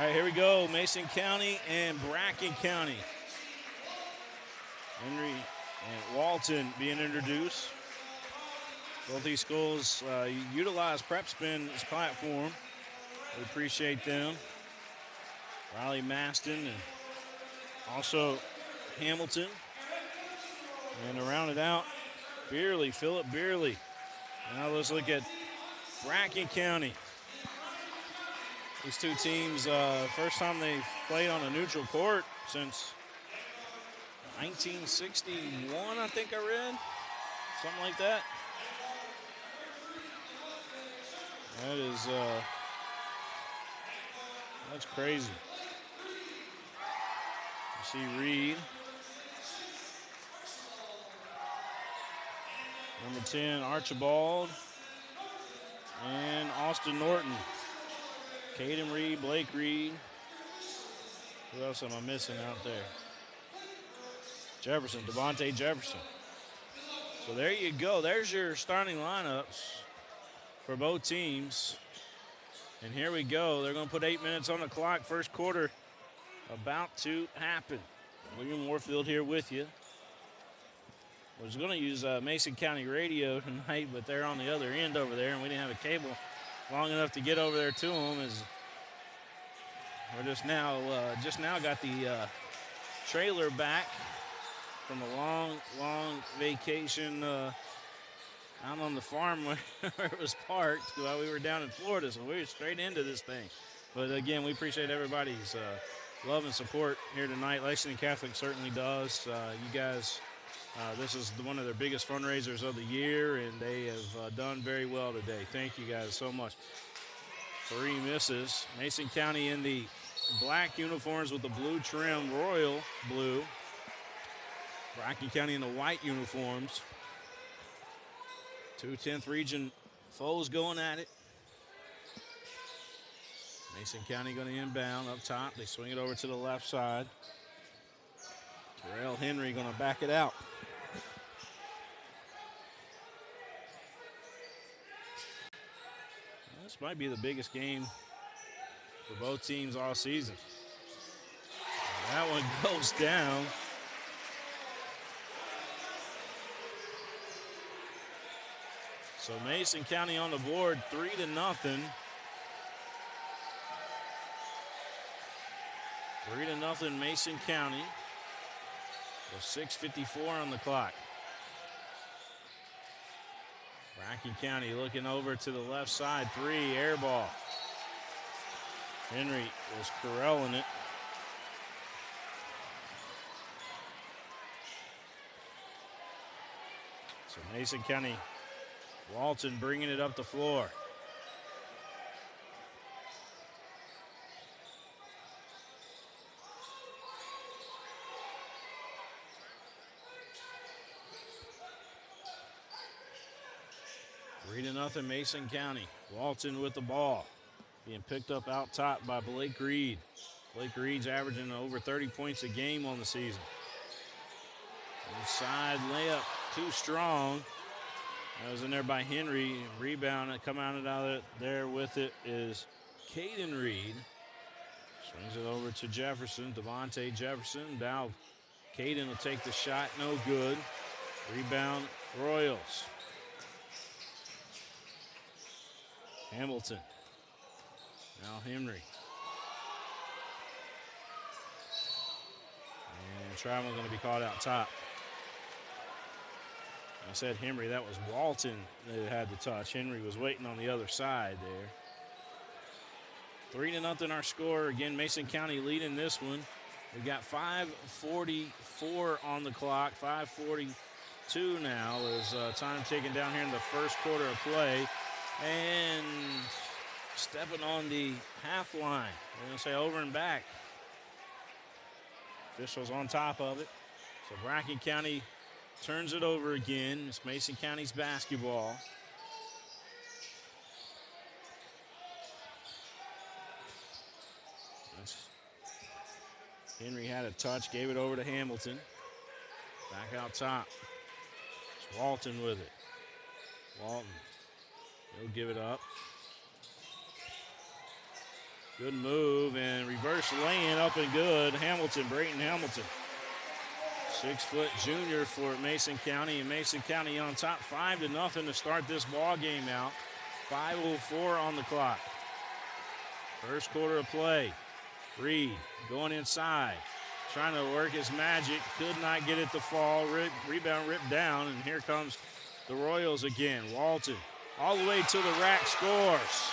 right, here we go. Mason County and Bracken County. Henry and Walton being introduced. Both these schools utilize PrepSpin as platform. We appreciate them. Riley Maston and also Hamilton. And to round it out, Beerley, Philip Beerley. Now let's look at Bracken County. These two teams, first time they've played on a neutral court since 1961, I think I read. Something like that. That is, that's crazy. You see Reed. Number 10, Archibald. And Austin Norton. Caden Reed, Blake Reed. Who else am I missing out there? Jefferson, Devontae Jefferson. So there you go. There's your starting lineups for both teams. And here we go. They're going to put 8 minutes on the clock. First quarter about to happen. William Warfield here with you. I was going to use Mason County Radio tonight, but they're on the other end over there, and we didn't have a cable long enough to get over there to them. As we're just now got the trailer back from a long vacation out on the farm where it was parked while we were down in Florida, so we were straight into this thing. But again, we appreciate everybody's love and support here tonight. Lexington Catholic certainly does. You guys, this is one of their biggest fundraisers of the year, and they have done very well today. Thank you guys so much. 3 misses. Mason County in the black uniforms with the blue trim, royal blue. Bracken County in the white uniforms. 2 10th region foes going at it. Mason County going to inbound up top. They swing it over to the left side. Terrell Henry going to back it out. This might be the biggest game for both teams all season. That one goes down. So Mason County on the board, 3-0. 3-0 Mason County. With 6:54 on the clock. Bracken County looking over to the left side. 3, air ball. Henry was corralling it. So Mason County, Walton bringing it up the floor. Nothing Mason County. Walton with the ball. Being picked up out top by Blake Reed. Blake Reed's averaging over 30 points a game on the season. Inside layup, too strong. That was in there by Henry. Rebound and come out of there with it is Caden Reed. Swings it over to Jefferson, Devontae Jefferson. Now Caden will take the shot, no good. Rebound, Royals. Hamilton. Now Henry. And travel going to be called out top. I said Henry, that was Walton that had the touch. Henry was waiting on the other side there. 3-0 our score. Again, Mason County leading this one. We've got 5:44 on the clock. 5:42 now is time ticking down here in the first quarter of play. And stepping on the half line. We're going to say over and back. Officials on top of it. So Bracken County turns it over again. It's Mason County's basketball. Henry had a touch, gave it over to Hamilton. Back out top. It's Walton with it. Walton. He'll give it up. Good move and reverse lane up and good. Hamilton, Brayton Hamilton. 6-foot junior for Mason County, and Mason County on top 5-0 to start this ball game out. 5:04 on the clock. First quarter of play. Reed going inside, trying to work his magic. Could not get it to fall. Rebound ripped down, and here comes the Royals again. Walton all the way to the rack, scores.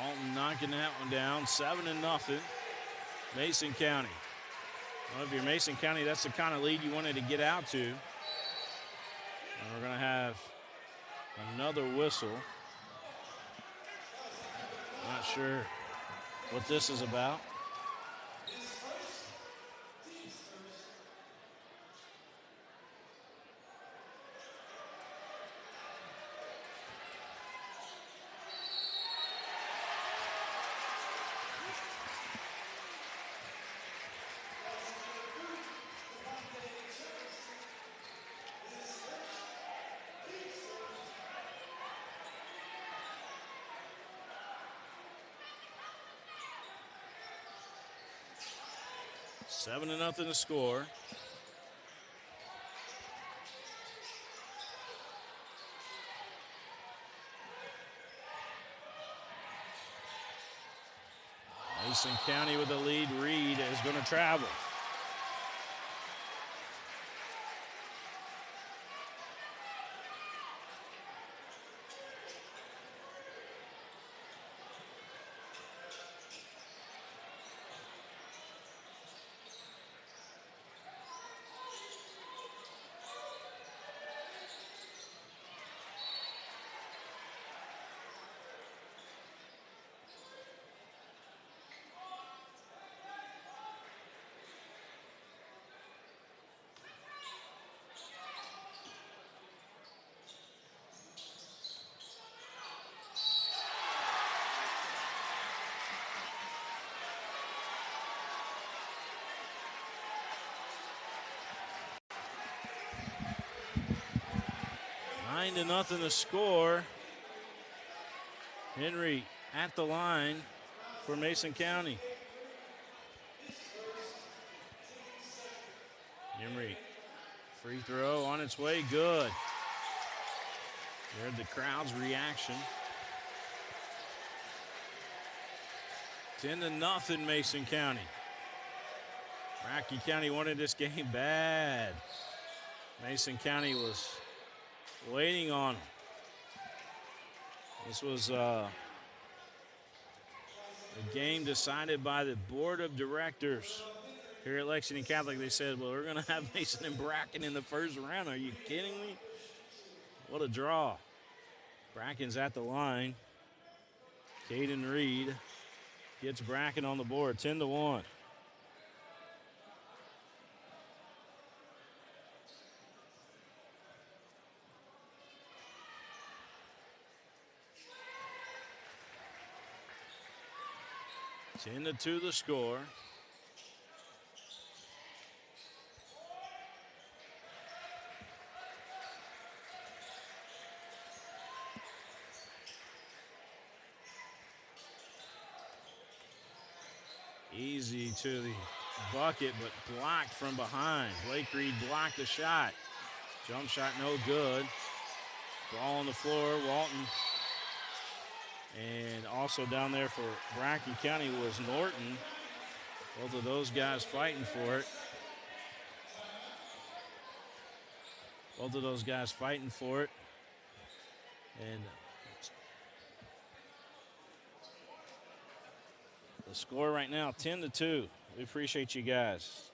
Walton knocking that one down, 7-0. Mason County. Well, if you're Mason County, that's the kind of lead you wanted to get out to. And we're going to have another whistle. Not sure what this is about. Seven to nothing to score. Mason County with the lead. Reed is going to travel. Nine to nothing to score. Henry at the line for Mason County. Henry, free throw on its way, good. You heard the crowd's reaction. 10-0 Mason County. Bracken County wanted this game bad. Mason County was waiting on them. This was a game decided by the board of directors here at Lexington Catholic. They said, well, we're going to have Mason and Bracken in the first round. Are you kidding me? What a draw. Bracken's at the line. Caden Reed gets Bracken on the board, 10-1. Ten to 2 the score. Easy to the bucket, but blocked from behind. Blake Reed blocked the shot. Jump shot no good. Ball on the floor, Walton. And also down there for Bracken County was Norton. Both of those guys fighting for it. Both of those guys fighting for it. And the score right now, 10-2. We appreciate you guys.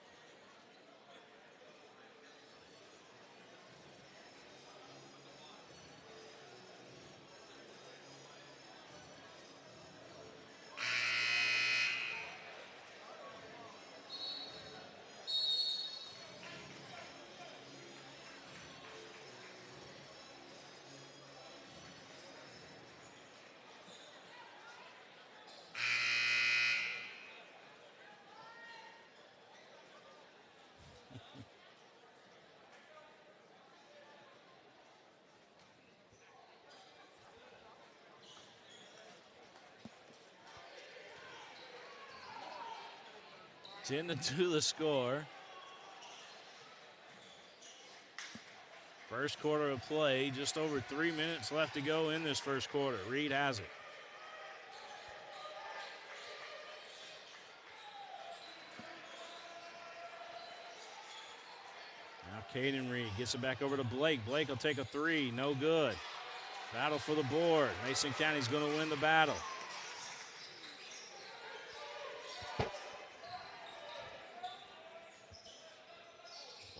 10-2 the score. First quarter of play, just over 3 minutes left to go in this first quarter. Reed has it. Now Caden Reed gets it back over to Blake. Blake will take a three, no good. Battle for the board. Mason County's going to win the battle.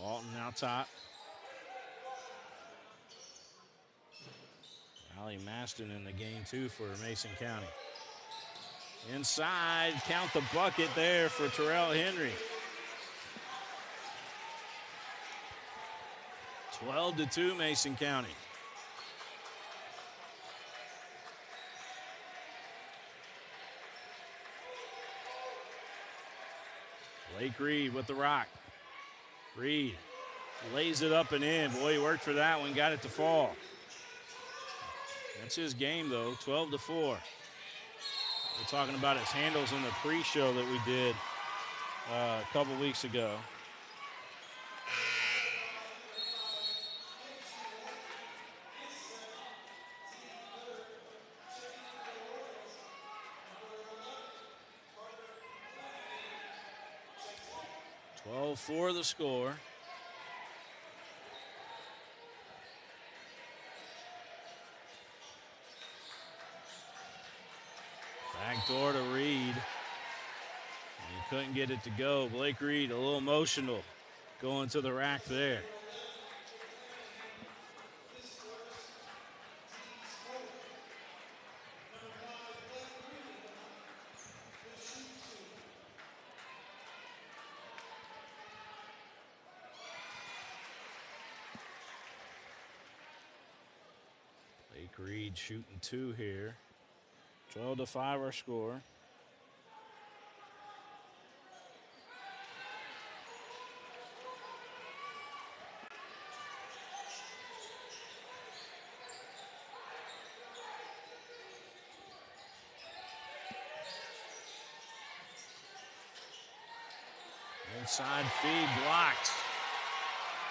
Walton now top. Allie Maston in the game too for Mason County. Inside, count the bucket there for Terrell Henry. 12-2 Mason County. Blake Reed with the rock. Reed lays it up and in. Boy, he worked for that one, got it to fall. That's his game, though, 12-4. We're talking about his handles in the pre-show that we did a couple weeks ago. For the score. Back door to Reed. He couldn't get it to go. Blake Reed a little emotional going to the rack there. Reed shooting two here. 12-5 our score. Inside feed blocked.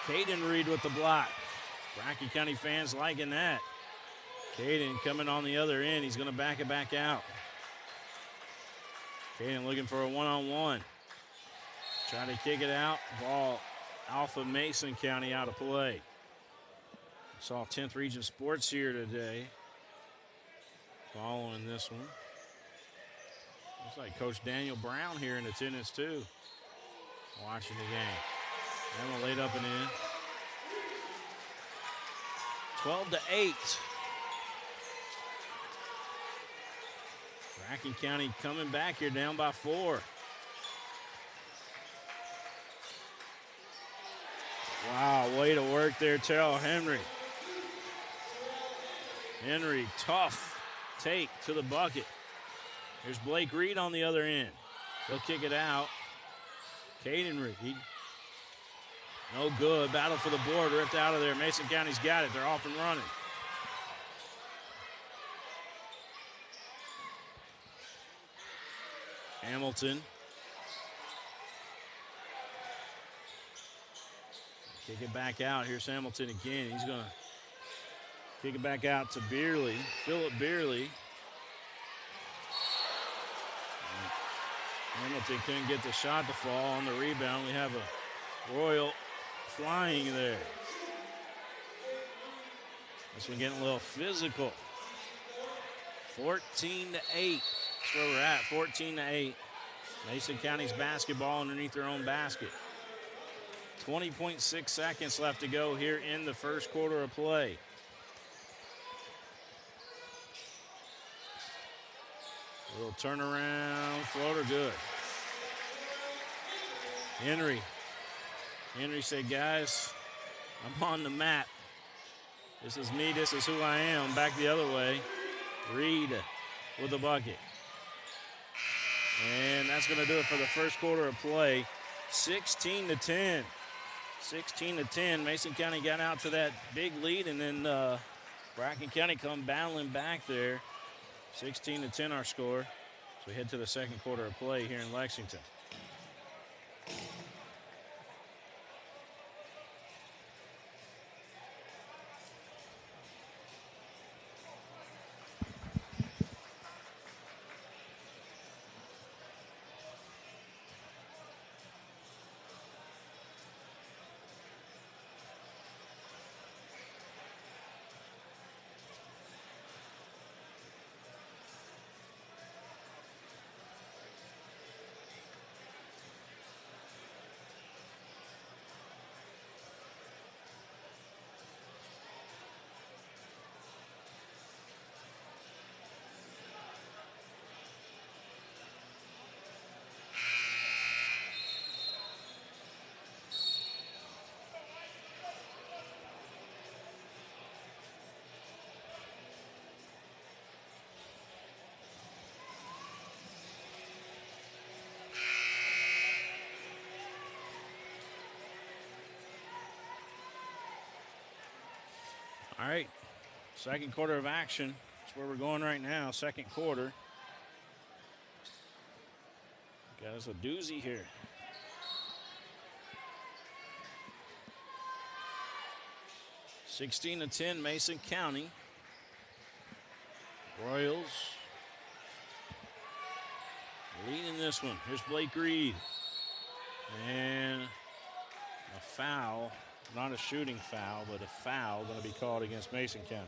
Caden Reed with the block. Bracken County fans liking that. Caden coming on the other end. He's going to back it back out. Caden looking for a one-on-one. Trying to kick it out. Ball off of Mason County out of play. Saw 10th Region Sports here today. Following this one. Looks like Coach Daniel Brown here in attendance too. Watching the game. Emma laid up and in. 12-8. Bracken County coming back here down by 4. Wow, way to work there, Terrell Henry. Henry, tough take to the bucket. There's Blake Reed on the other end. He'll kick it out. Caden Reed. No good. Battle for the board. Ripped out of there. Mason County's got it. They're off and running. Hamilton. Kick it back out. Here's Hamilton again. He's going to kick it back out to Beerley. Philip Beerley. Hamilton couldn't get the shot to fall. On the rebound, we have a Royal flying there. This one getting a little physical. 14-8. That's where we're at, 14-8. Mason County's basketball underneath their own basket. 20.6 seconds left to go here in the first quarter of play. A little turnaround, floater, good. Henry said, guys, I'm on the mat. This is me, this is who I am. Back the other way. Reed with the bucket. And that's going to do it for the first quarter of play. 16-10. 16-10. Mason County got out to that big lead, and then Bracken County come battling back there. 16-10 our score. So we head to the second quarter of play here in Lexington. All right, second quarter of action. That's where we're going right now, second quarter. Got us a doozy here. (16-10) Mason County. Royals leading this one. Here's Blake Reed. And a foul. Not a shooting foul, but a foul going to be called against Mason County.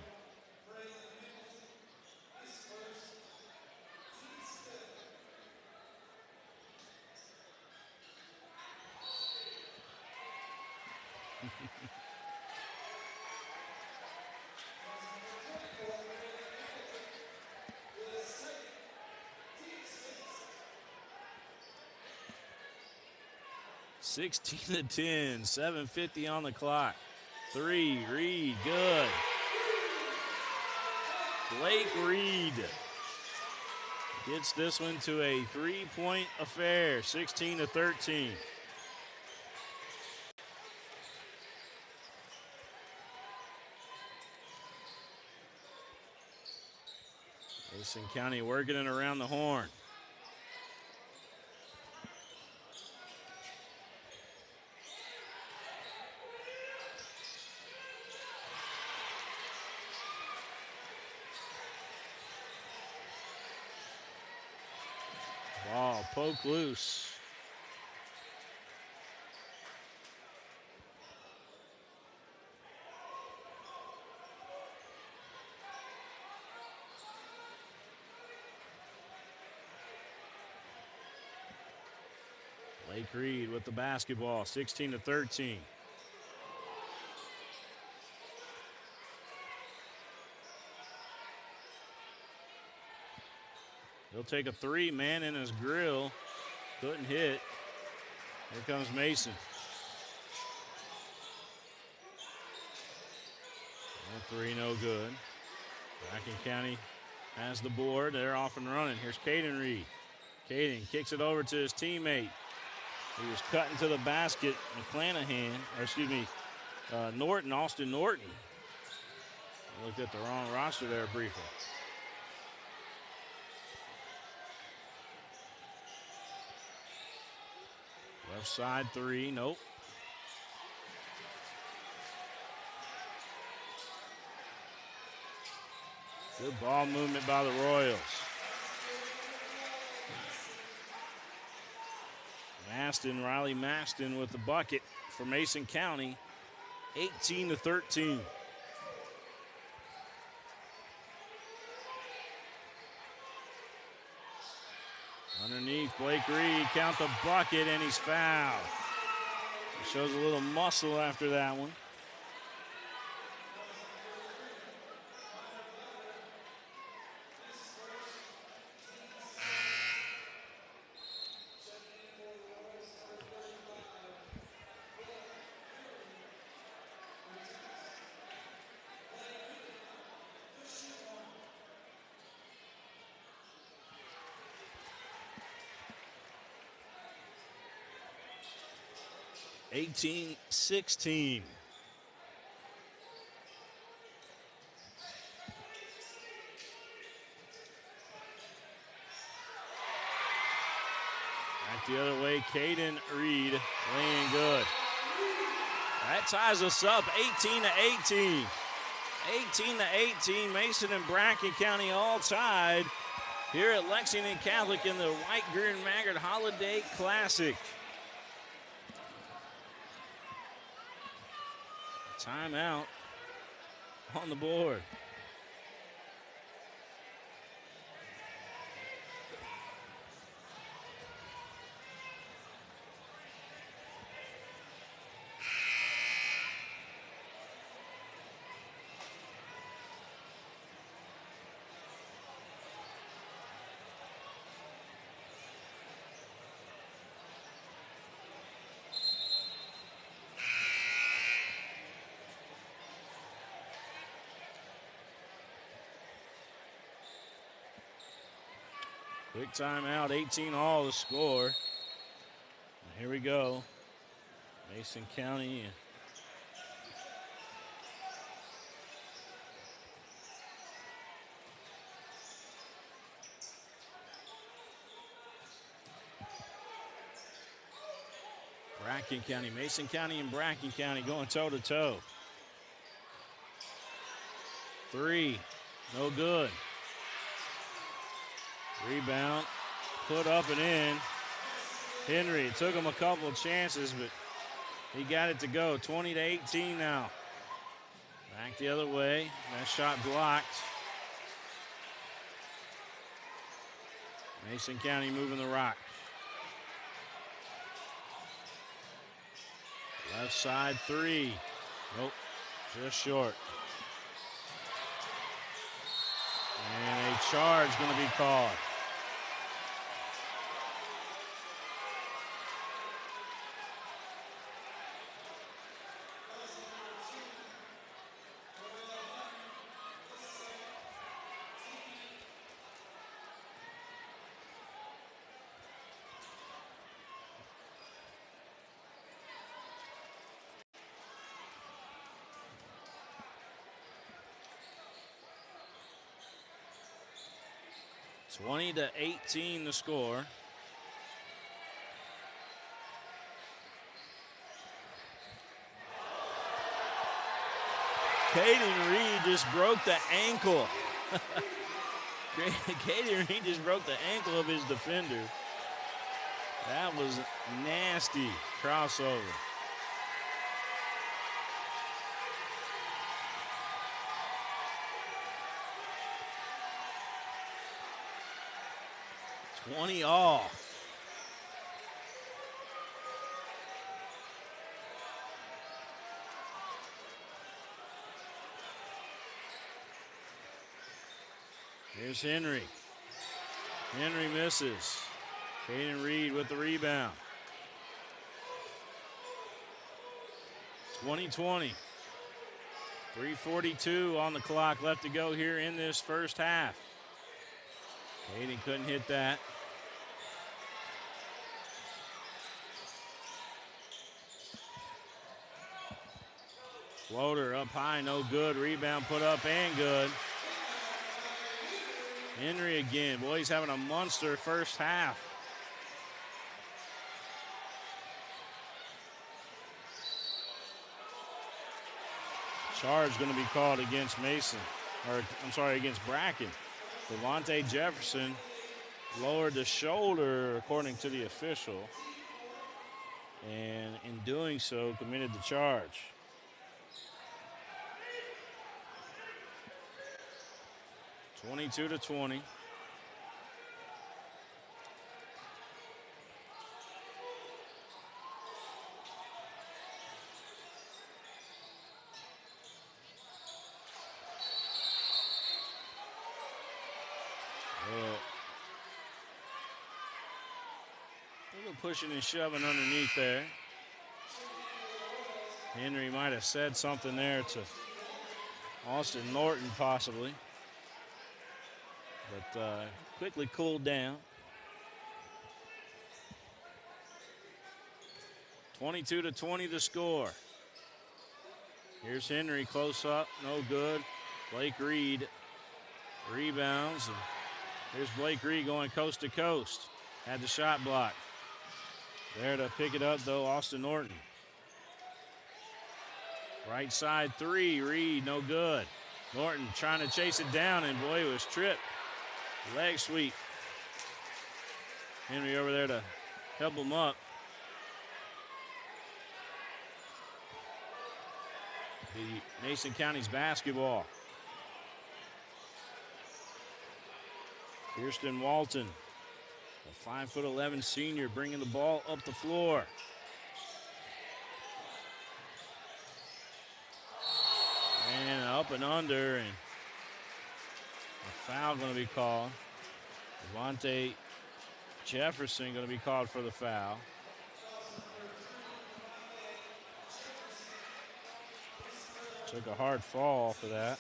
(16-10), 7:50 on the clock. Three, Reed, good. Blake Reed gets this one to a three-point affair, 16-13. Mason County working it around the horn. Ball poked loose. Blake Reed with the basketball, 16-13. He'll take a three, man in his grill. Couldn't hit. Here comes Mason. No three, no good. Bracken County has the board. They're off and running. Here's Caden Reed. Caden kicks it over to his teammate. He was cutting to the basket. Norton, Austin Norton. I looked at the wrong roster there briefly. Left side three, nope. Good ball movement by the Royals. Riley Maston with the bucket for Mason County, 18-13. Underneath, Blake Reed, count the bucket, and he's fouled. He shows a little muscle after that one. (18-16). Back the other way, Caden Reed laying good. That ties us up 18-18. 18-18, Mason and Bracken County all tied here at Lexington Catholic in the White, Greer, and Maggard Holiday Classic. Timeout on the board. Quick timeout, 18 all the score. And here we go. Mason County. Bracken County, Mason County and Bracken County going toe to toe. 3, no good. Rebound, put up and in. Henry, it took him a couple of chances, but he got it to go. 20-18 now. Back the other way. That shot blocked. Mason County moving the rock. Left side 3. Nope, just short. And a charge going to be called. (20-18) the score. Caden Reed just broke the ankle. Caden Reed just broke the ankle of his defender. That was nasty crossover. (20 all). Here's Henry. Henry misses. Caden Reed with the rebound. 20-20. 3:42 on the clock left to go here in this first half. Caden couldn't hit that. Floater up high, no good. Rebound put up and good. Henry again. Boy, he's having a monster first half. Charge going to be called against Mason, or I'm sorry, against Bracken. Devontae Jefferson lowered the shoulder, according to the official, and in doing so, committed the charge. (22-20). A little pushing and shoving underneath there. Henry might have said something there to Austin Norton possibly, but quickly cooled down. 22-20 the score. Here's Henry close up, no good. Blake Reed rebounds. And here's Blake Reed going coast to coast. Had the shot blocked. There to pick it up, though, Austin Norton. Right side three, Reed, no good. Norton trying to chase it down, and boy, it was tripped. Leg sweep. Henry over there to help him up. The Mason County's basketball. Kirsten Walton, a 5'11" senior, bringing the ball up the floor. And up and under, and a foul going to be called. Devontae Jefferson going to be called for the foul. Took a hard fall for that.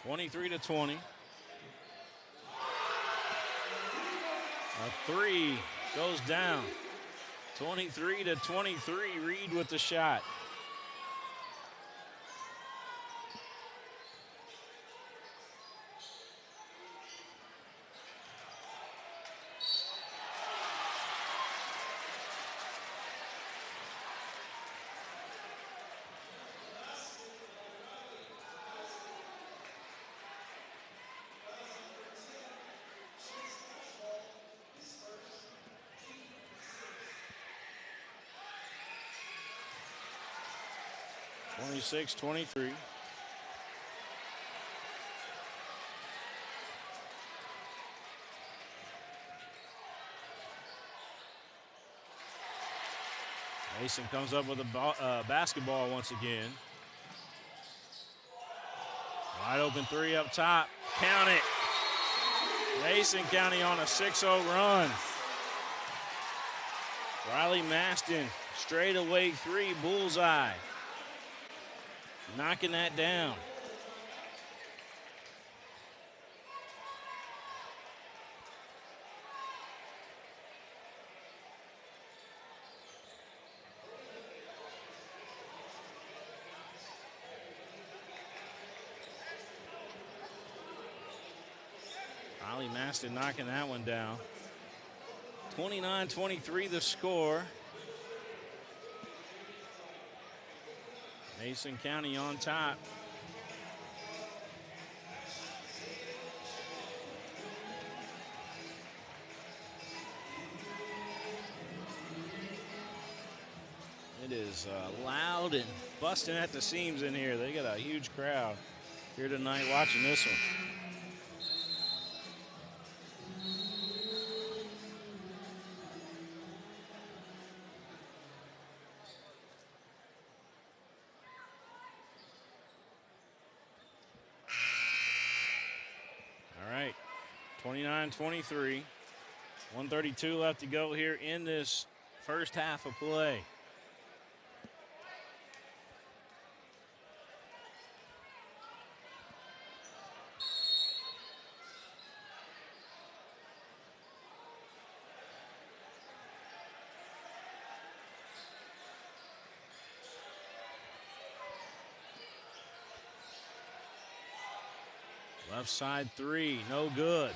(23-20). A three goes down. 23-23. Reed with the shot. (26-23). Mason comes up with a basketball once again. Wide open three up top. Count it. Mason County on a 6-0 run. Riley Maston, straightaway three, bullseye. Knocking that down. Riley Maston knocking that one down. 29-23 the score. Mason County on top. It is loud and busting at the seams in here. They got a huge crowd here tonight watching this one. All right, 29-23. 132 left to go here in this first half of play. Left side three, no good.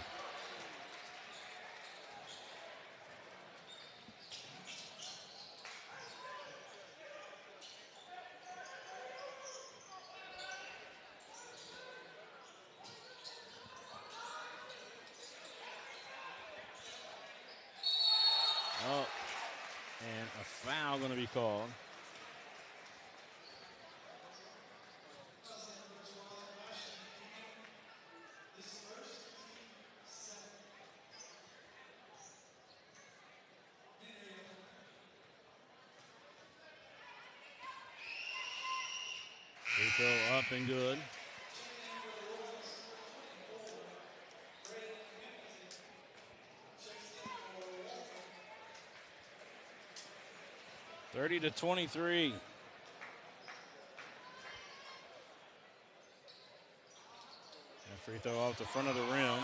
Oh, and a foul going to be called. Free throw up and good. (30-23). That free throw off the front of the rim.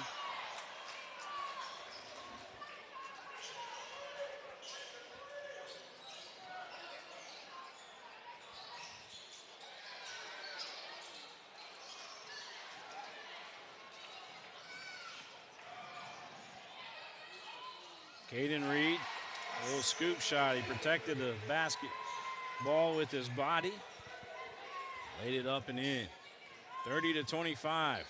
Caden Reed, a little scoop shot. He protected the basketball with his body. Laid it up and in. 30-25.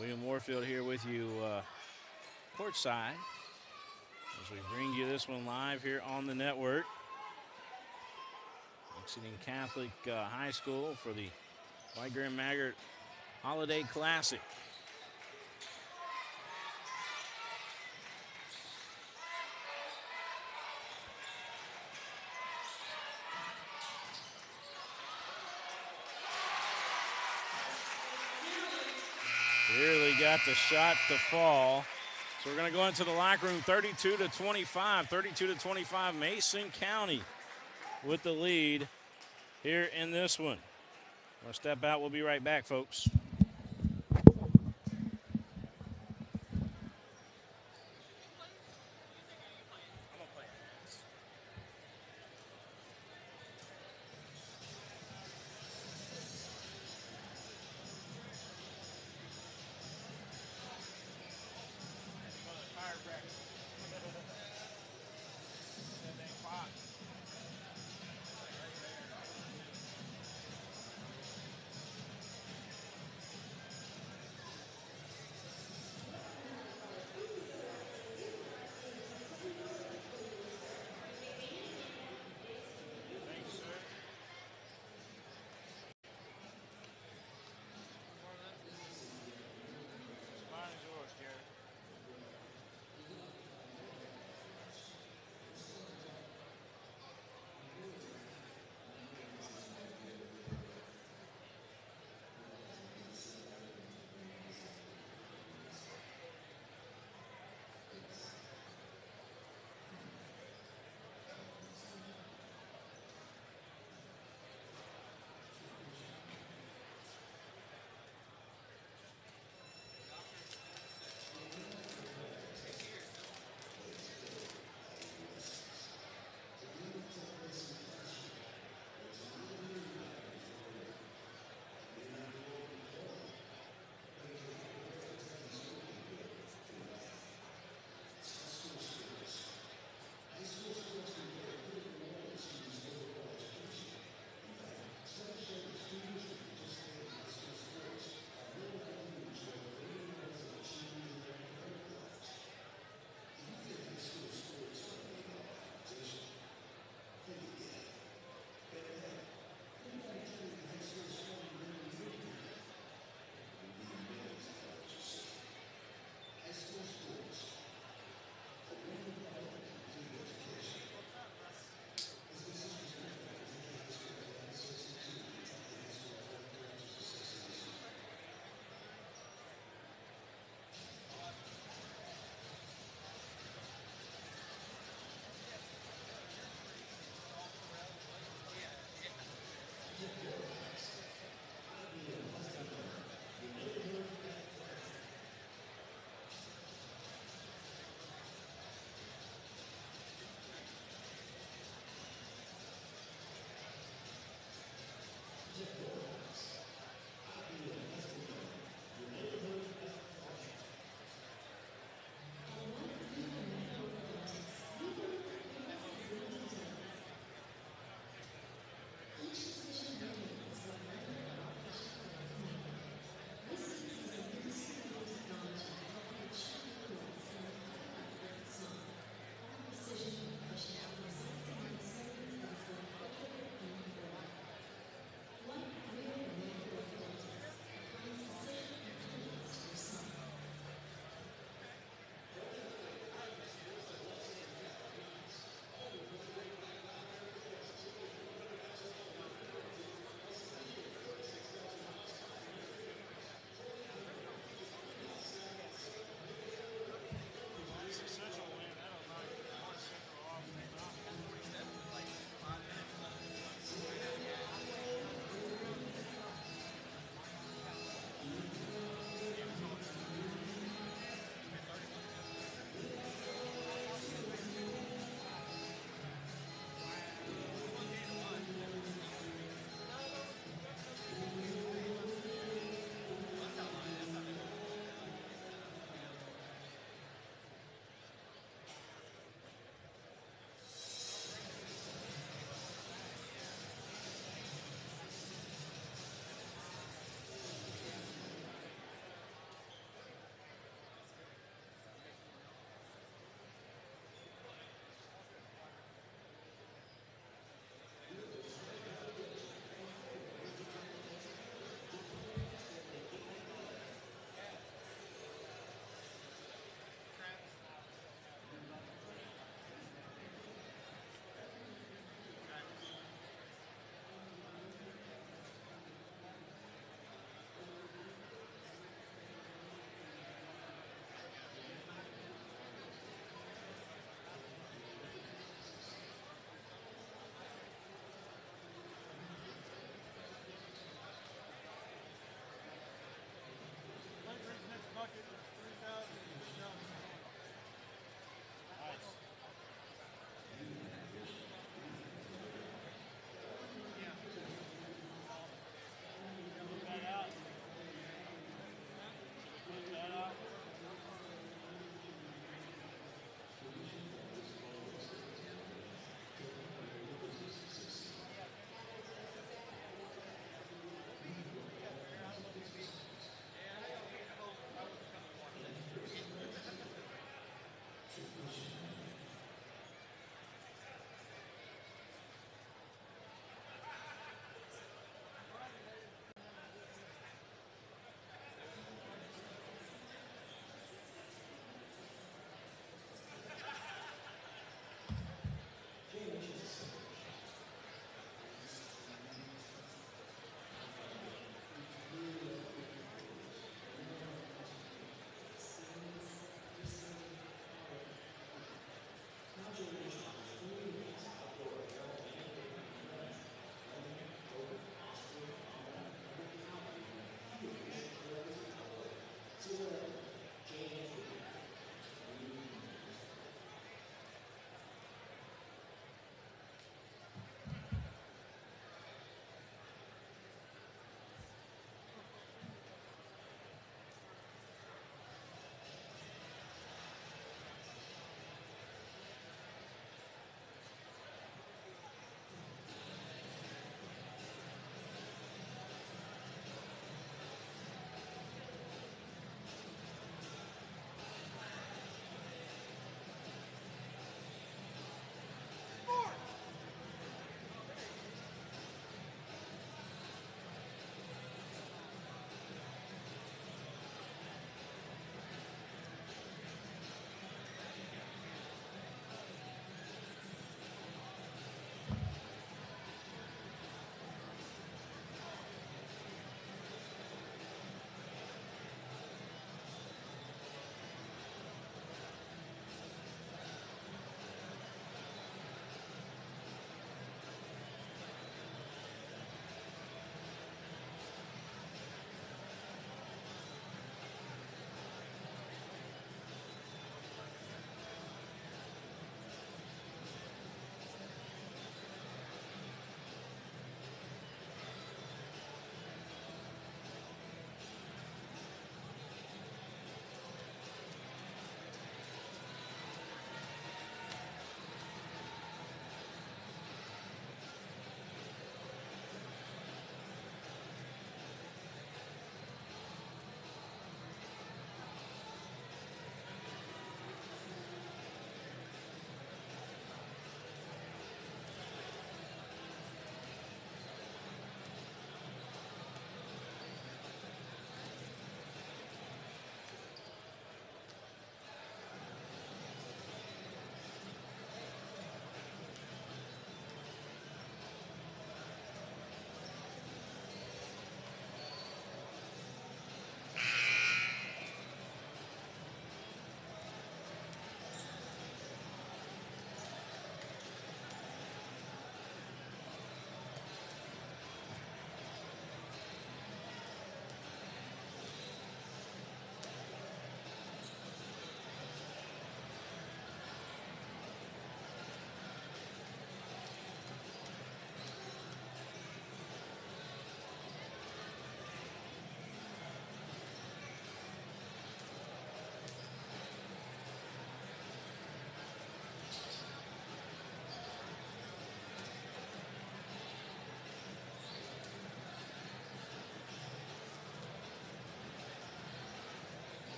William Warfield here with you courtside as we bring you this one live here on the network. Lexington Catholic High School for the White Greer Maggard Holiday Classic. Really got the shot to fall. So we're going to go into the locker room. 32-25. 32-25. Mason County with the lead here in this one. We'll step out. We'll be right back, folks.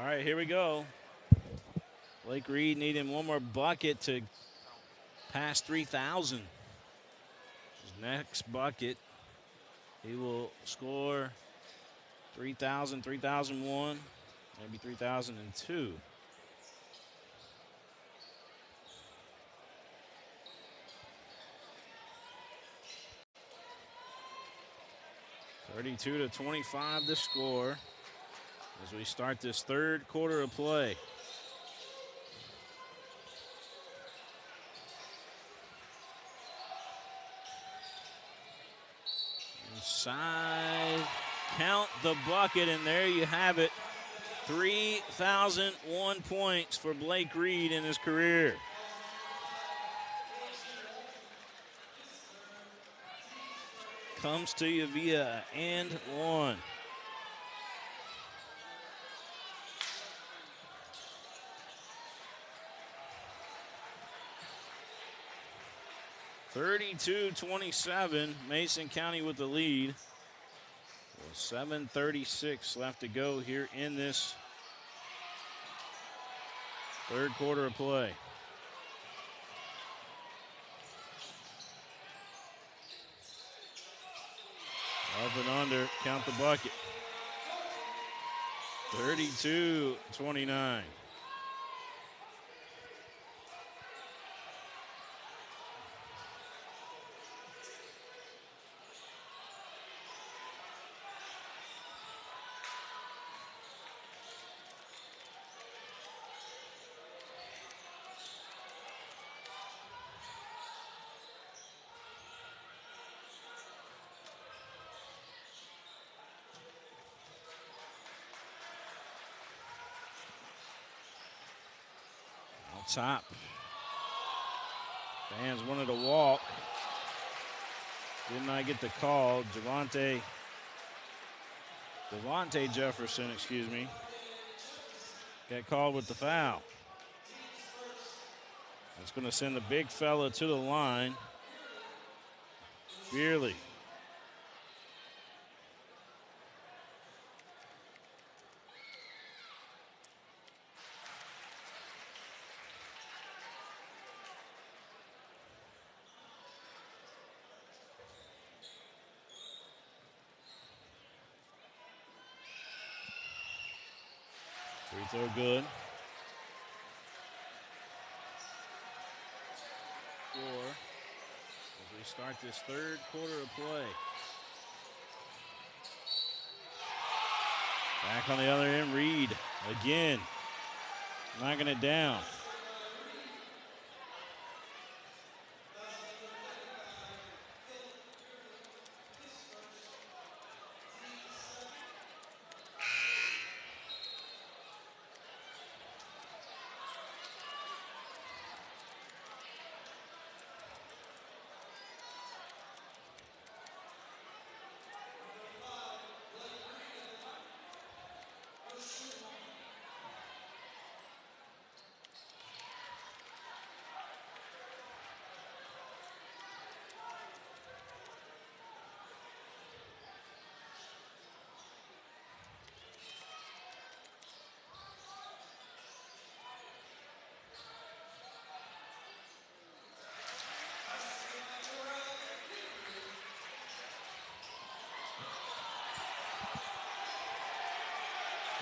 right, here we go. Blake Reed needing one more bucket to pass 3,000. His next bucket, he will score 3,000, 3,001, maybe 3,002. (32-25) the score as we start this third quarter of play. Inside, count the bucket, and there you have it. 3,001 points for Blake Reed in his career. Comes to you via and one. (32-27), Mason County with the lead. 7:36 left to go here in this third quarter of play. Up and under, count the bucket. 32-29. Top. Fans wanted a walk. Did not get the call. Devontae Jefferson, got called with the foul. That's going to send the big fella to the line. Beerley. Free throw good. Score as we start this third quarter of play. Back on the other end, Reed again, knocking it down.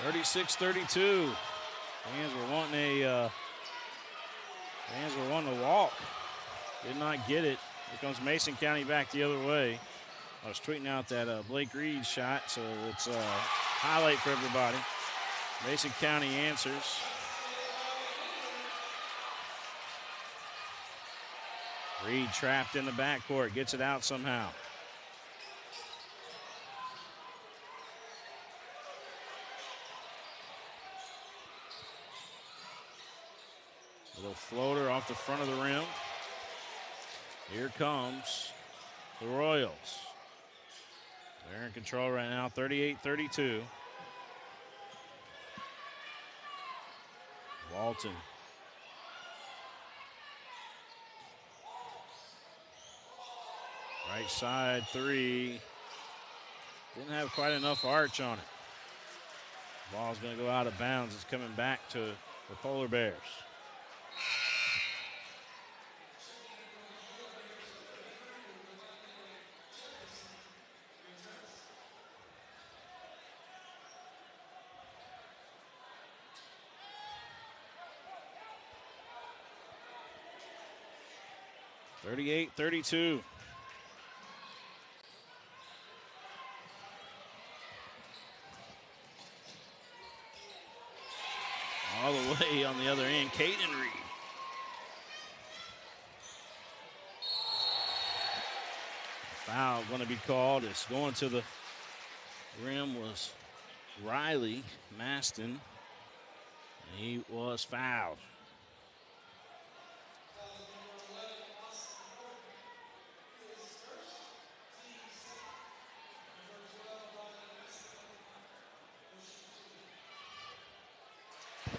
(36-32). Fans were wanting to walk. Did not get it. Here comes Mason County back the other way. I was tweeting out that Blake Reed shot, so it's a highlight for everybody. Mason County answers. Reed trapped in the backcourt, gets it out somehow. Little floater off the front of the rim. Here comes the Royals. They're in control right now, 38-32. Walton. Right side three. Didn't have quite enough arch on it. Ball's going to go out of bounds. It's coming back to the Polar Bears. (38-32). All the way on the other end, Caden Reed. Foul going to be called. It's going to the rim was Riley Maston. He was fouled.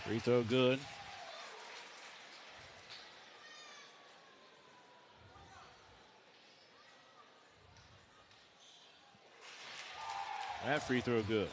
Free throw good. That free throw good.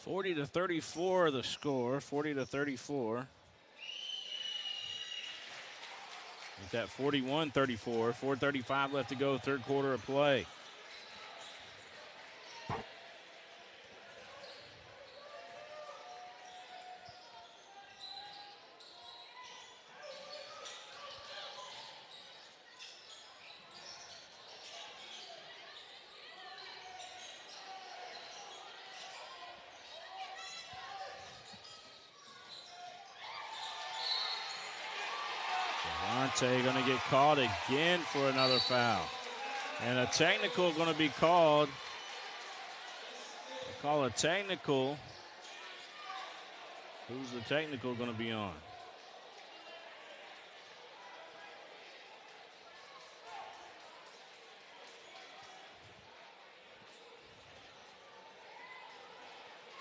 (40-34) the score. 40-34. It's at 41-34. 4:35 left to go. Third quarter of play. Devontae going to get called again for another foul. And a technical going to be called. They call a technical. Who's the technical going to be on?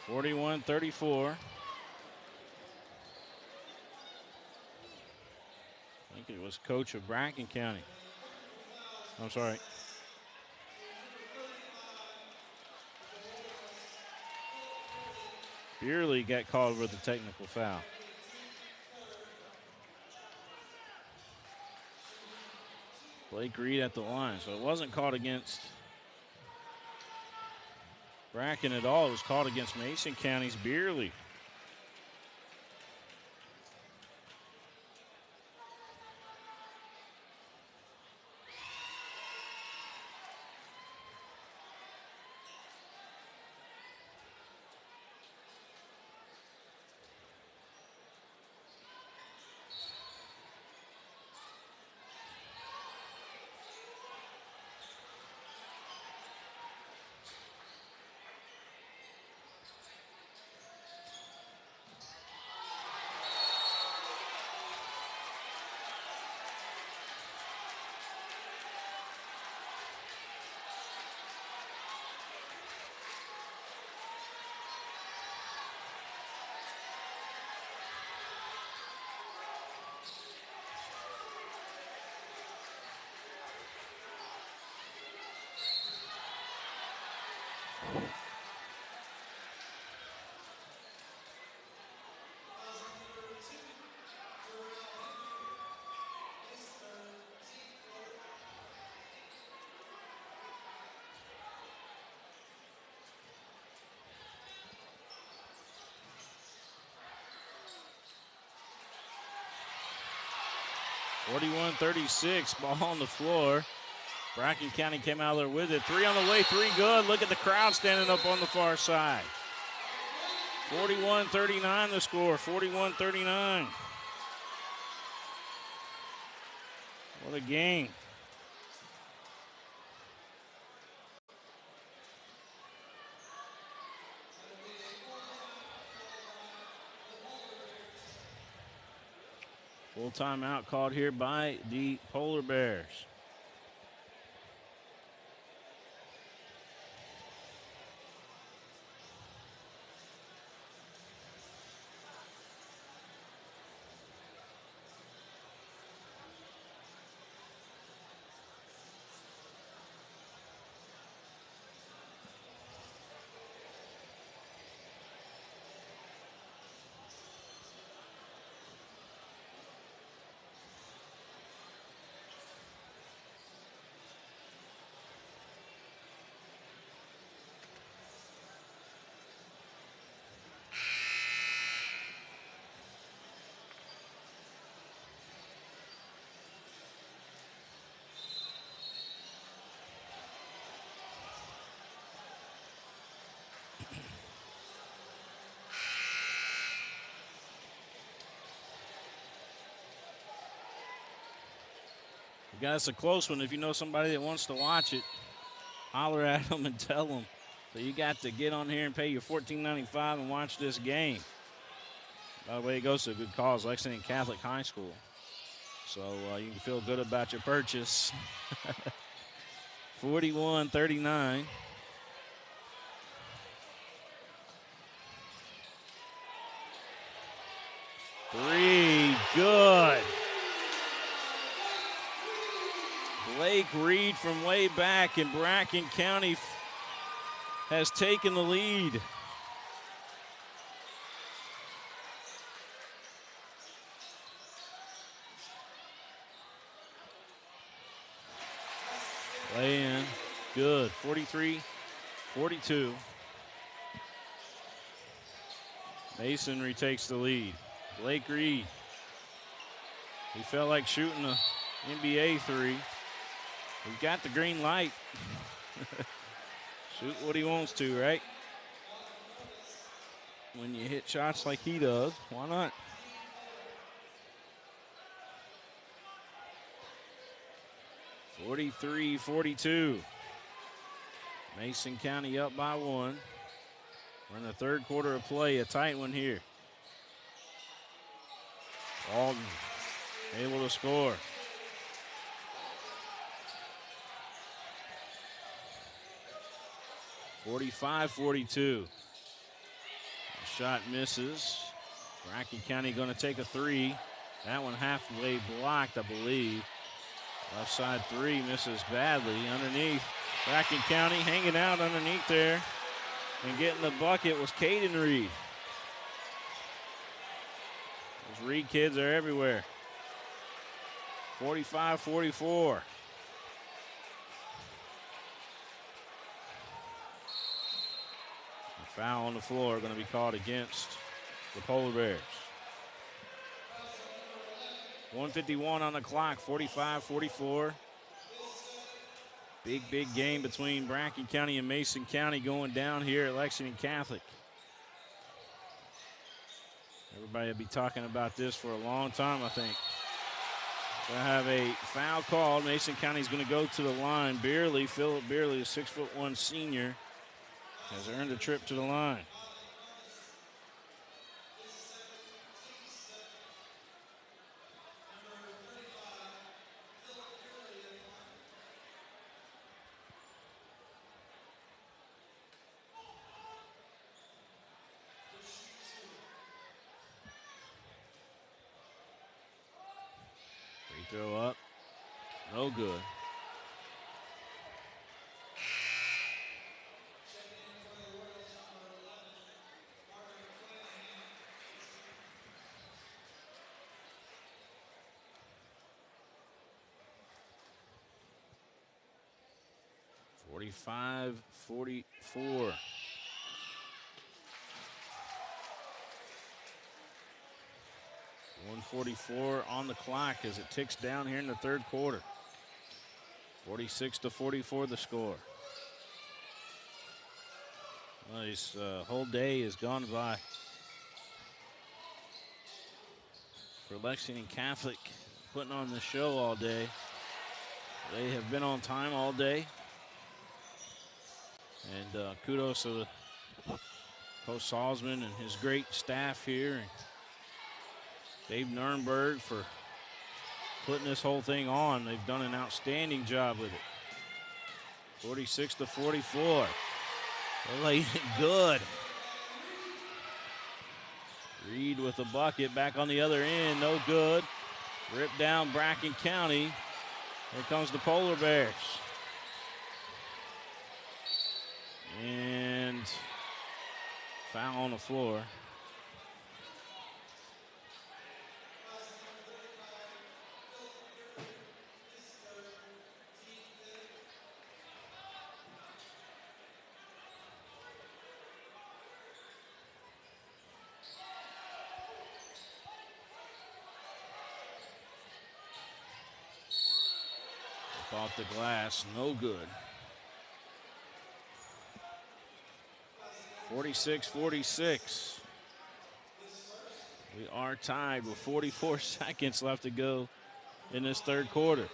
(41-34). I think it was coach of Bracken County. I'm sorry. Beerley got called with a technical foul. Blake Reed at the line, so it wasn't called against Bracken at all. It was called against Mason County's Beerley. 41-36, ball on the floor. Bracken County came out there with it. 3 on the way, 3 good. Look at the crowd standing up on the far side. 41-39 the score, 41-39. What a game. Full timeout called here by the Polar Bears. Guys, it's a close one. If you know somebody that wants to watch it, holler at them and tell them. So you got to get on here and pay your $14.95 and watch this game. By the way, it goes to a good cause, Lexington Catholic High School. So you can feel good about your purchase. 41-39. Three, good. Blake Reed from way back, and Bracken County has taken the lead. Lay in, good, 43-42. Masonry takes the lead. Blake Reed, he felt like shooting an NBA three. He's got the green light. Shoot what he wants to, right? When you hit shots like he does, why not? (43-42). Mason County up by 1. We're in the third quarter of play, a tight one here. Alden able to score. 45-42. The shot misses. Bracken County going to take a three. That one halfway blocked, I believe. Left side three misses badly. Underneath, Bracken County hanging out underneath there and getting the bucket was Caden Reed. Those Reed kids are everywhere. 45-44. Foul on the floor going to be called against the Polar Bears. 1:51 on the clock, 45-44. Big game between Bracken County and Mason County going down here at Lexington Catholic. Everybody will be talking about this for a long time, I think. We'll have a foul called. Mason County's going to go to the line. Philip Beerley, a 6'1" senior, has earned a trip to the line. Free throw up. No good. 45-44. 1:44 on the clock as it ticks down here in the third quarter. 46-44 the score. Well, this whole day has gone by for Lexington Catholic, putting on the show all day. They have been on time all day. And kudos to Coach Salzman and his great staff here, and Dave Nurnberg for putting this whole thing on. They've done an outstanding job with it. 46-44. They're laying it good. Reed with the bucket, back on the other end, no good. Ripped down Bracken County. Here comes the Polar Bears. And foul on the floor. Off the glass, no good. 46-46. We are tied with 44 seconds left to go in this third quarter.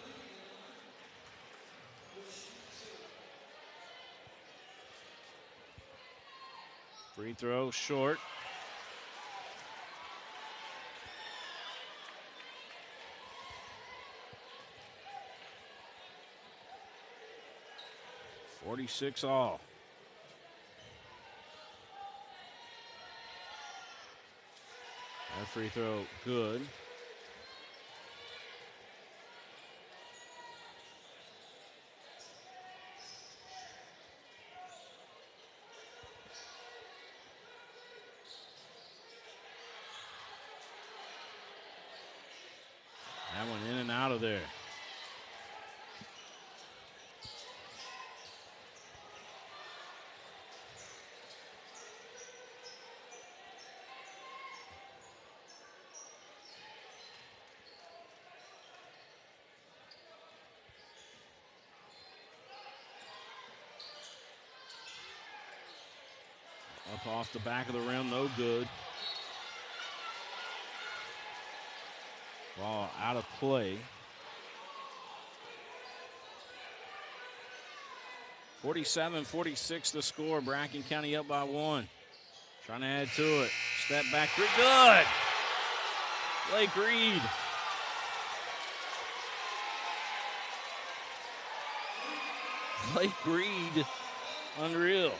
Free throw short. .46 all. That free throw good. That one in and out of there. Up off the back of the rim, no good. Ball out of play. 47-46 the score. Bracken County up by 1. Trying to add to it. Step back three, good. Blake Reed. Blake Reed, unreal.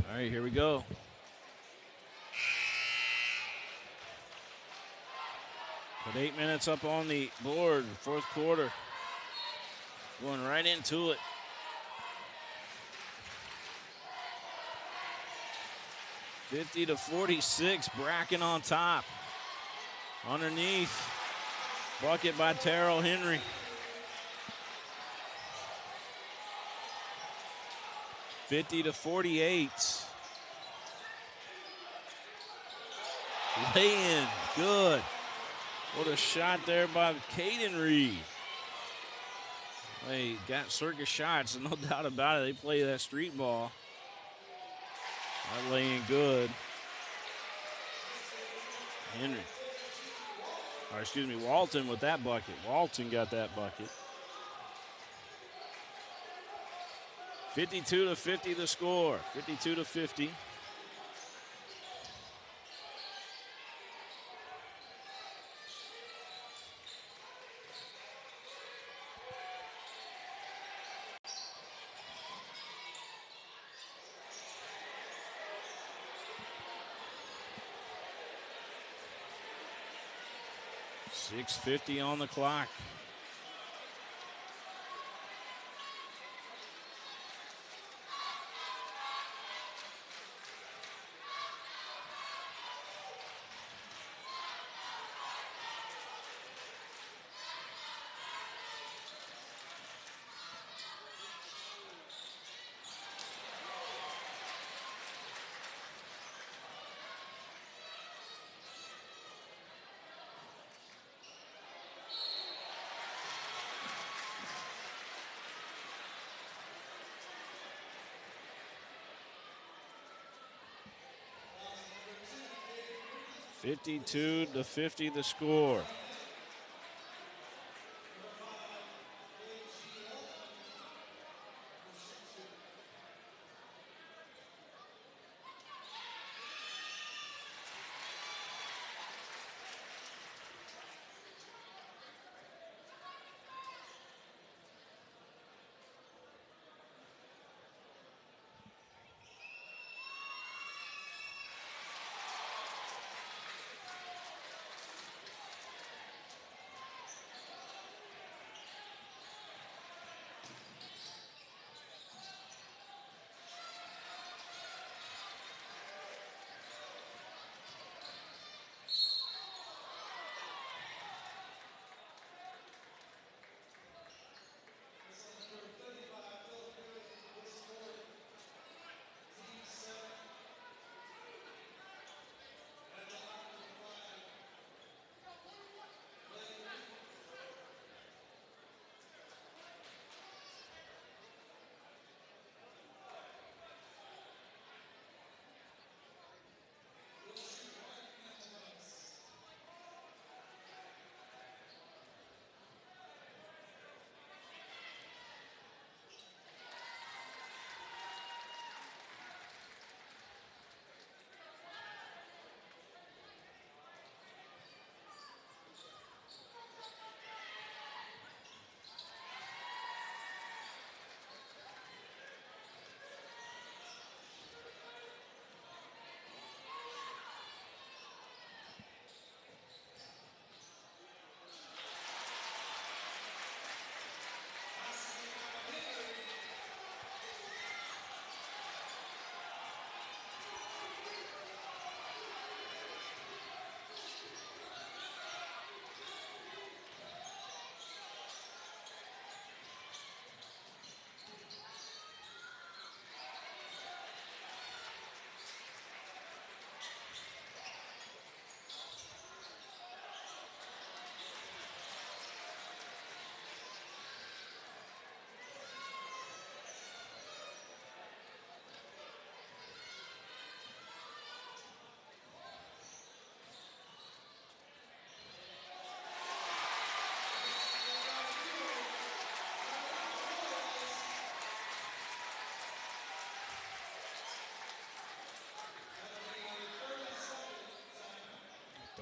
All right, here we go. With 8 minutes up on the board, fourth quarter. Going right into it. (50-46), Bracken on top. Underneath, bucket by Terrell Henry. (50-48). Lay in, good. What a shot there by Caden Reed. They got circus shots, no doubt about it. They play that street ball. That lay in good. Henry. Or excuse me, Walton with that bucket. Walton got that bucket. 52-50 the score. 52-50. .650 on the clock. .52-50 the score.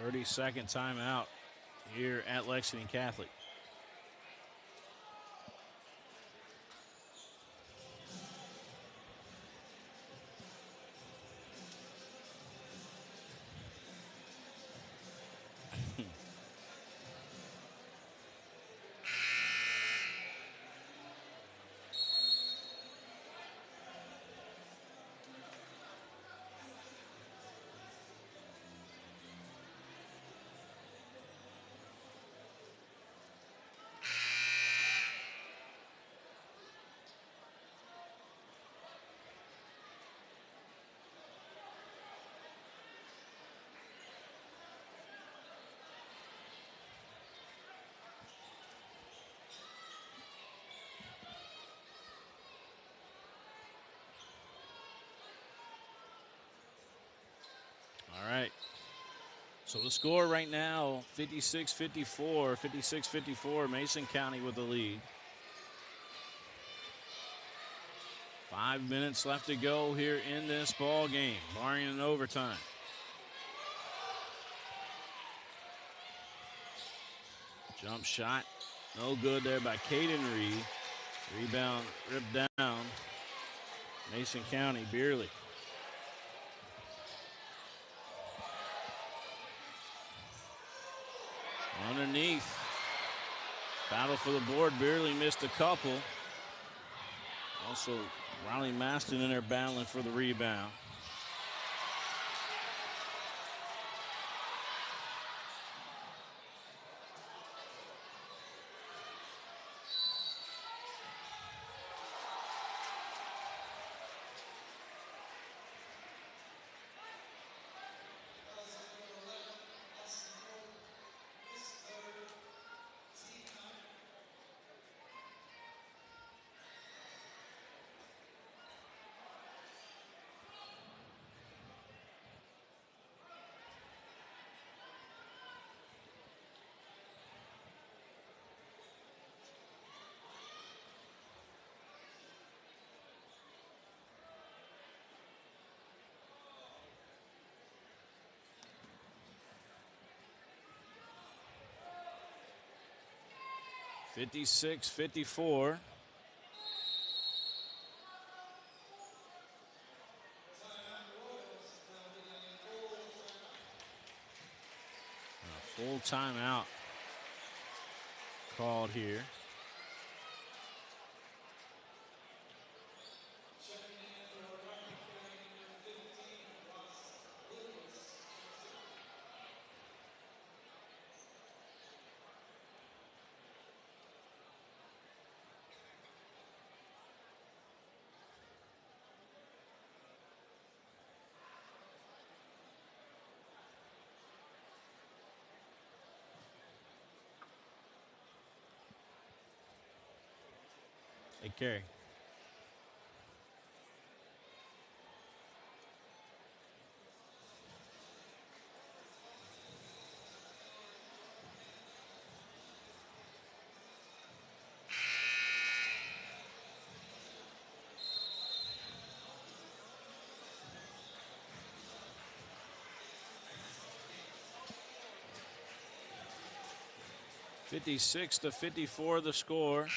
.30-second timeout here at Lexington Catholic. All right. So the score right now, 56-54, 56-54, Mason County with the lead. 5 minutes left to go here in this ball game, barring an overtime. Jump shot, no good there by Caden Reed. Rebound ripped down. Mason County, Beerley. Underneath. Battle for the board. Beerley missed a couple. Also, Riley Maston in there battling for the rebound. (56-54). A full timeout called here. Hey, Kerry. (56-54) the score.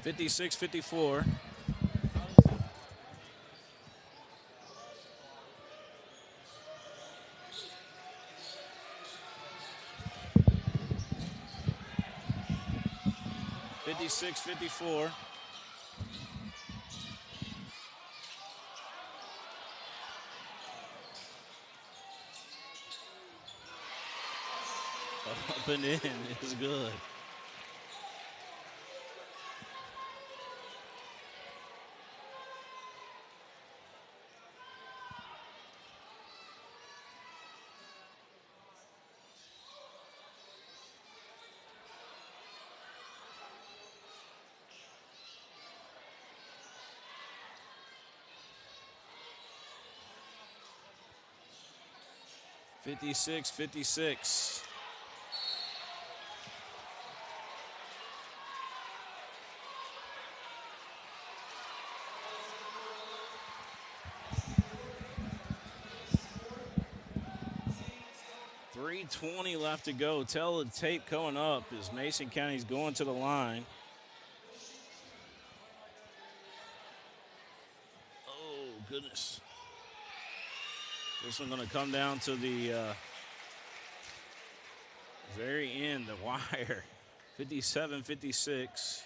(56-54). (56-54). Up and in is good. (56-56). .320 left to go. Tell the tape coming up as Mason County's going to the line. Oh, goodness. This one's going to come down to the very end, the wire. 57-56.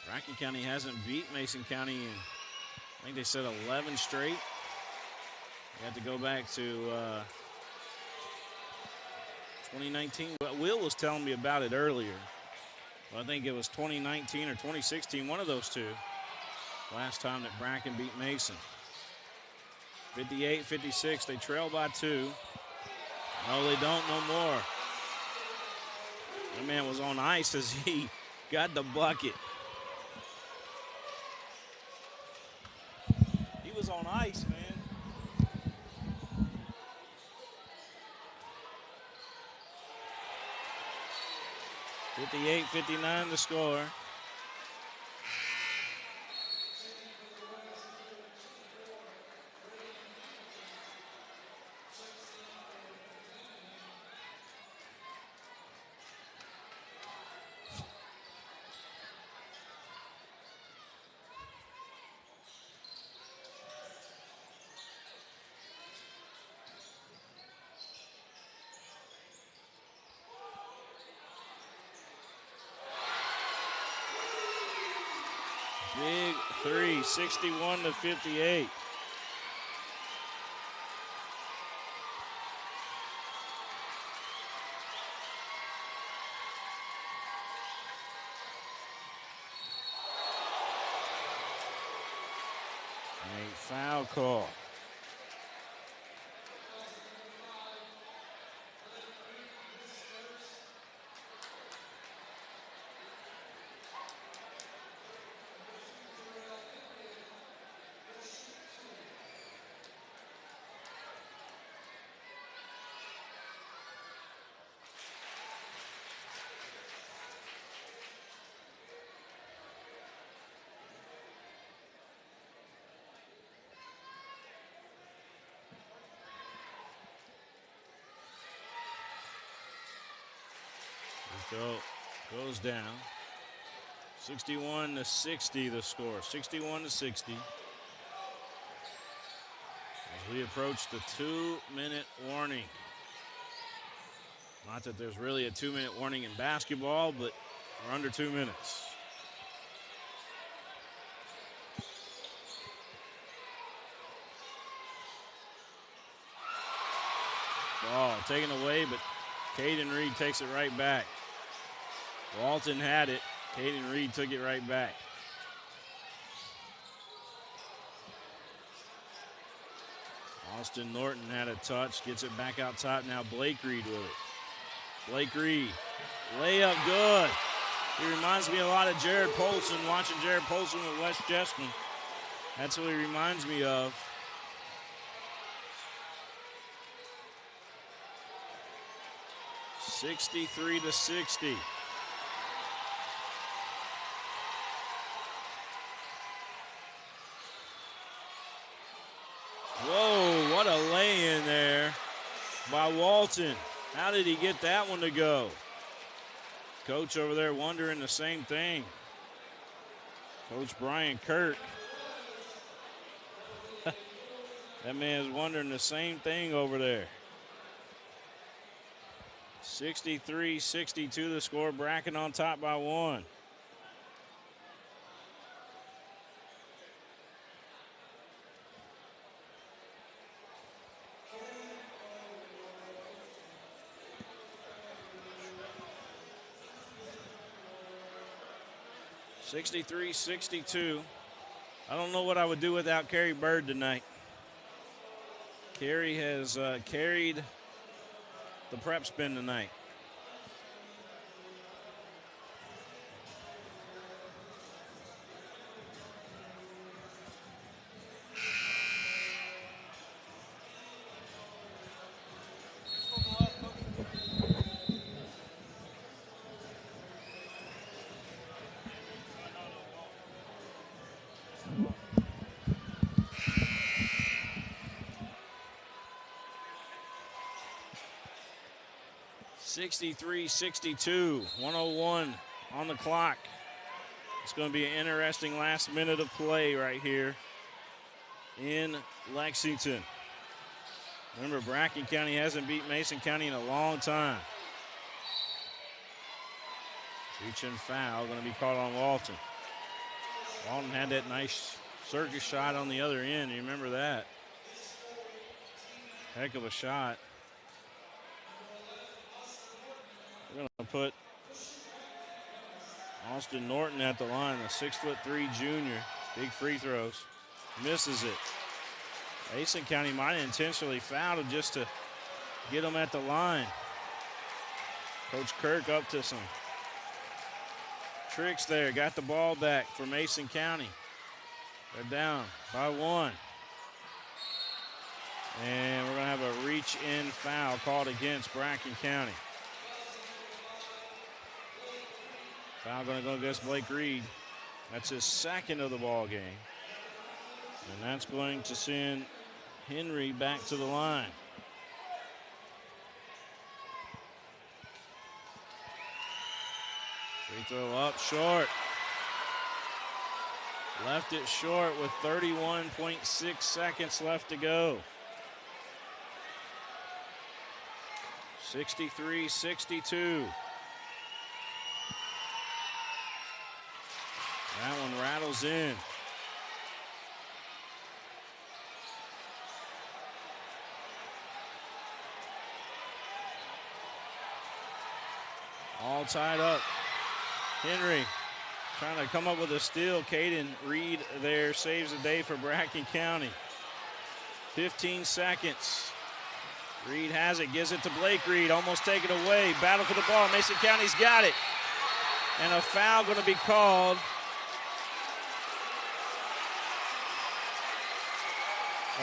Bracken County hasn't beat Mason County in, I think they said 11 straight. You have to go back to 2019. Will was telling me about it earlier. Well, I think it was 2019 or 2016, one of those two. Last time that Bracken beat Mason. 58-56, they trail by 2. No, they don't no more. That man was on ice as he got the bucket. He was on ice, man. $58-59 the score. Big three, 61-58. A foul call. Goes down. 61-60 the score. 61-60. As we approach the 2-minute warning. Not that there's really a 2-minute warning in basketball, but we're under 2 minutes. Ball taken away, but Caden Reed takes it right back. Walton had it. Caden Reed took it right back. Austin Norton had a touch, gets it back out top. Now Blake Reed with it. Blake Reed, layup good. He reminds me a lot of Jared Polson, watching Jared Polson with West Jessamine. That's what he reminds me of. $63-60. Whoa, what a lay-in there by Walton. How did he get that one to go? Coach over there wondering the same thing. Coach Brian Kirk. That man is wondering the same thing over there. 63-62 the score. Bracken on top by 1. $63-62. I don't know what I would do without Carrie Bird tonight. Carrie has carried the PrepSpin tonight. $63-62, 101 on the clock. It's going to be an interesting last minute of play right here. in Lexington. Remember, Bracken County hasn't beat Mason County in a long time. Reach and foul, going to be called on Walton. Walton had that nice circus shot on the other end. You remember that? Heck of a shot. We're going to put Austin Norton at the line, a 6'3" junior. Big free throws. Misses it. Mason County might have intentionally fouled him just to get him at the line. Coach Kirk up to some tricks there. Got the ball back for Mason County. They're down by 1. And we're going to have a reach-in foul called against Bracken County. Foul going to go against Blake Reed. That's his second of the ball game. And that's going to send Henry back to the line. Free throw up short. Left it short with 31.6 seconds left to go. 63-62. That one rattles in. All tied up. Henry trying to come up with a steal. Caden Reed there saves the day for Bracken County. 15 seconds. Reed has it, gives it to Blake Reed, almost taken away. Battle for the ball. Mason County's got it. And a foul going to be called.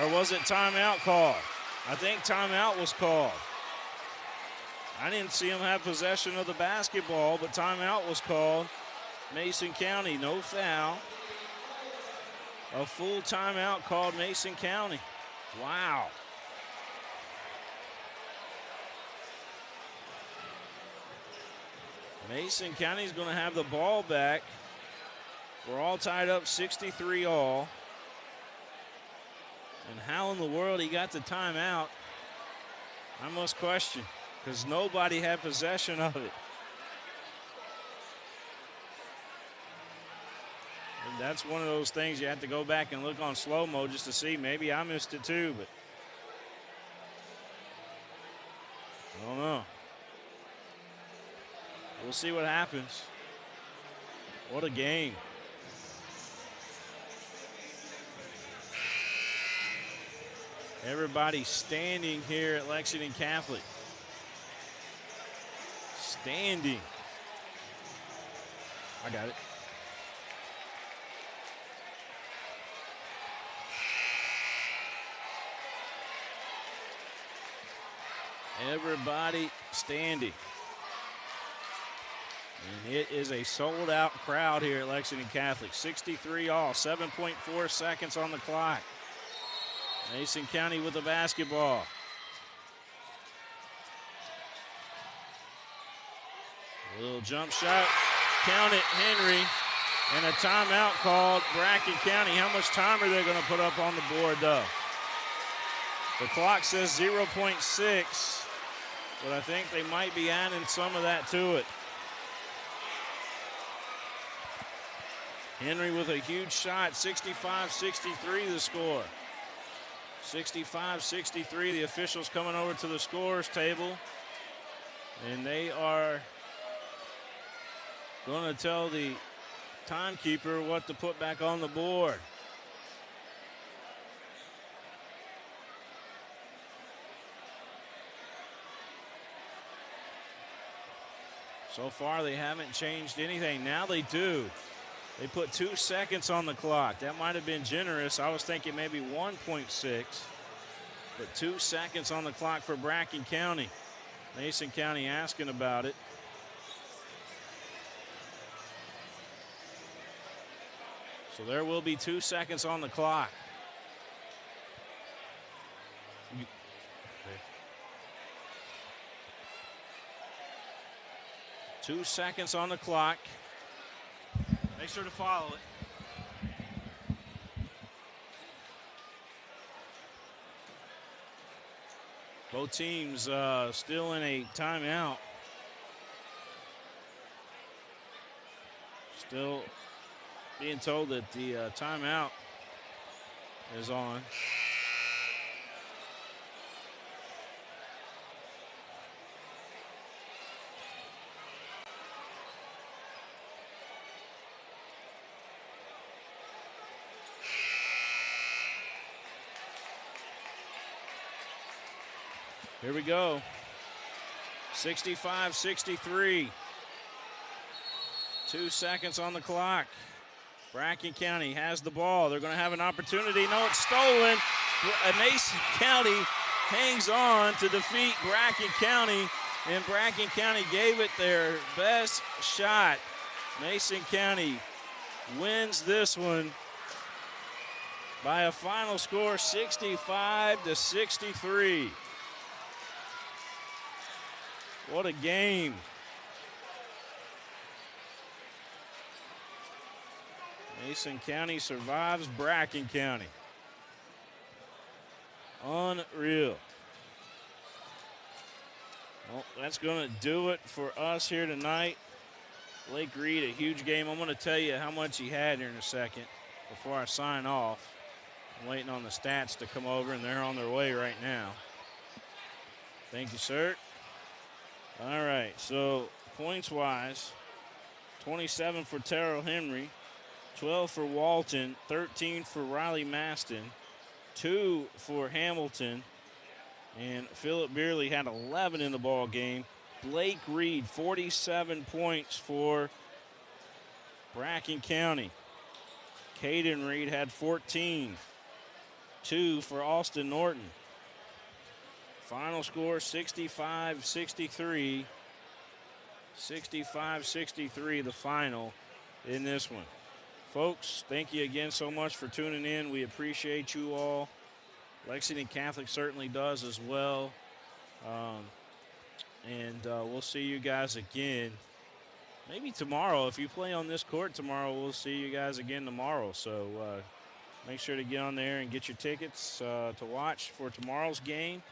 Or was it timeout called? I think timeout was called. I didn't see him have possession of the basketball, but timeout was called. Mason County, no foul. A full timeout called Mason County. Wow. Mason County's going to have the ball back. We're all tied up 63 all. And how in the world he got the timeout, I must question, because nobody had possession of it. And that's one of those things you have to go back and look on slow-mo just to see. Maybe I missed it too, but I don't know. We'll see what happens. What a game. Everybody standing here at Lexington Catholic. Standing. I got it. Everybody standing. And it is a sold-out crowd here at Lexington Catholic. 63 all, 7.4 seconds on the clock. Mason County with the basketball. A little jump shot. Count it, Henry. And a timeout called Bracken County. How much time are they going to put up on the board, though? The clock says 0.6, but I think they might be adding some of that to it. Henry with a huge shot, 65-63 the score. 65-63, the officials coming over to the scorers table. And they are going to tell the timekeeper what to put back on the board. So far, they haven't changed anything. Now they do. They put 2 seconds on the clock. That might have been generous. I was thinking maybe 1.6. But 2 seconds on the clock for Bracken County. Mason County asking about it. So there will be 2 seconds on the clock. 2 seconds on the clock. Make sure to follow it. Both teams still in a timeout. Still being told that the timeout is on. Here we go. 65-63. 2 seconds on the clock. Bracken County has the ball. They're going to have an opportunity. No, it's stolen. Mason County hangs on to defeat Bracken County, and Bracken County gave it their best shot. Mason County wins this one by a final score 65-63. What a game. Mason County survives Bracken County. Unreal. Well, that's going to do it for us here tonight. Blake Reed, a huge game. I'm going to tell you how much he had here in a second before I sign off. I'm waiting on the stats to come over, and they're on their way right now. Thank you, sir. All right, so points-wise, 27 for Terrell Henry, 12 for Walton, 13 for Riley Maston, 2 for Hamilton, and Philip Beerley had 11 in the ball game. Blake Reed, 47 points for Bracken County. Caden Reed had 14, 2 for Austin Norton. Final score 65-63. 65-63 the final in this one. Folks, thank you again so much for tuning in. We appreciate you all. Lexington Catholic certainly does as well. We'll see you guys again. Maybe tomorrow. If you play on this court tomorrow, we'll see you guys again tomorrow. So make sure to get on there and get your tickets to watch for tomorrow's game.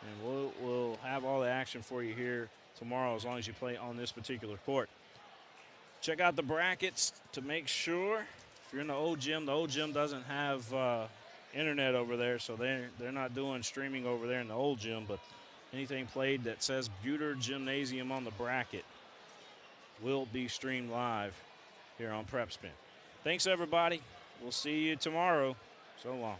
And we'll have all the action for you here tomorrow as long as you play on this particular court. Check out the brackets to make sure. If you're in the old gym doesn't have internet over there, so they're not doing streaming over there in the old gym, but anything played that says Buter Gymnasium on the bracket will be streamed live here on PrepSpin. Thanks, everybody. We'll see you tomorrow. So long.